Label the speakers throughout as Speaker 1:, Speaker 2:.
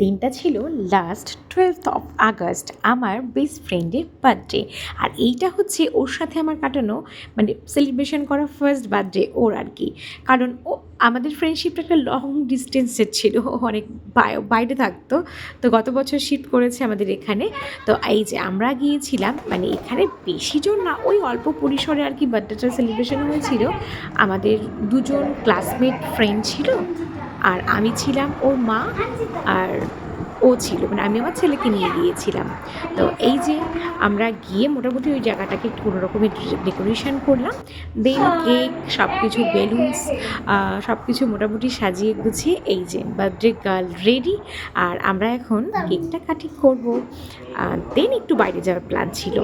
Speaker 1: দিনটা ছিল last 12th of August, আমার বেস্ট ফ্রেন্ডের বার্থডে। আর এইটা হচ্ছে ওর সাথে আমার কাটানো, মানে সেলিব্রেশন করা ফার্স্ট বার্থডে ওর আর কি। কারণ ও আমাদের ফ্রেন্ডশিপটা একটা লং ডিস্টেন্সের ছিল, ও অনেক বাইরে থাকতো। তো গত বছর শিফট করেছে আমাদের এখানে। তো এই যে আমরা গিয়েছিলাম, মানে এখানে বেশি জন না, ওই অল্প পরিসরে আর কি বার্থডেটা সেলিব্রেশন হয়েছিল। আমাদের দুজন ক্লাসমেট ফ্রেন্ড ছিল, আর আমি ছিলাম ওর মা, আর ও ছিল, মানে আমি আমার ছেলেকে নিয়ে গিয়েছিলাম। তো এই যে আমরা গিয়ে মোটামুটি ওই জায়গাটাকে একটু কোনো রকমের ডেকোরেশন করলাম, দেন কেক, সব কিছু বেলুনস, সব কিছু মোটামুটি সাজিয়ে গুছিয়ে এই যে বার্থডে গার্ল রেডি। আর আমরা এখন কেকটা কাটিং করবো, দেন একটু বাইরে যাওয়ার প্ল্যান ছিল।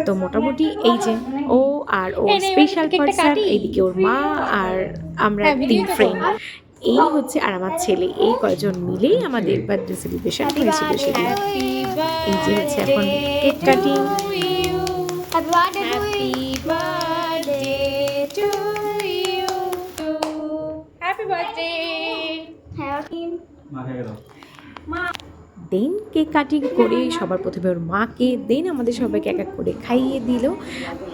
Speaker 1: তো মোটামুটি এই যে ও আর ওর স্পেশাল পার্সন, এইদিকে ওর মা, আর আমরা 3 ফ্রেন্ড, এই হচ্ছে, আর আমার ছেলে, এই কয়জন মিলেই আমাদের বার্থডে সেলিব্রেশন হয়েছিল সেদিন। এই যে হচ্ছে এখন কেক কাটিং। দেন কেক কাটিং করে সবার প্রথমে ওর মাকে, দেন আমাদের সবাইকে এক এক করে খাইয়ে দিল।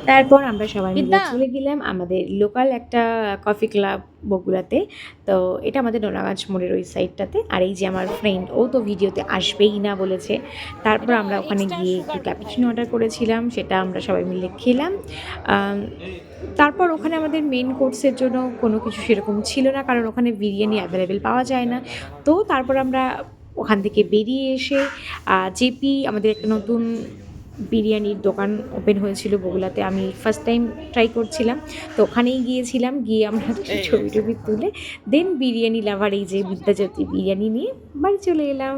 Speaker 1: তারপর আমরা সবাই মিলে চলে গেলাম আমাদের লোকাল একটা কফি ক্লাব বগুড়াতে। তো এটা আমাদের নোনাগঞ্জ মোড়ের ওই সাইডটাতে। আর এই যে আমার ফ্রেন্ড, ও তো ভিডিওতে আসবেই না বলেছে। তারপর আমরা ওখানে গিয়ে একটু ক্যাপুচিনো অর্ডার করেছিলাম, সেটা আমরা সবাই মিলে খেলাম। তারপর ওখানে আমাদের মেন কোর্সের জন্য কোনো কিছু সেরকম ছিল না, কারণ ওখানে বিরিয়ানি অ্যাভেলেবেল পাওয়া যায় না। তো তারপর আমরা ওখান থেকে বেরিয়ে এসে জেপি, আমাদের একটা নতুন বিরিয়ানির দোকান ওপেন হয়েছিল বগুড়াতে, আমি ফার্স্ট টাইম ট্রাই করছিলাম। তো ওখানেই গিয়েছিলাম, গিয়ে আমরা ছবি টবি তুলে দেন বিরিয়ানি লাভার এই যে বিদ্যাজ্যোতি বিরিয়ানি নিয়ে বাড়ি চলে এলাম।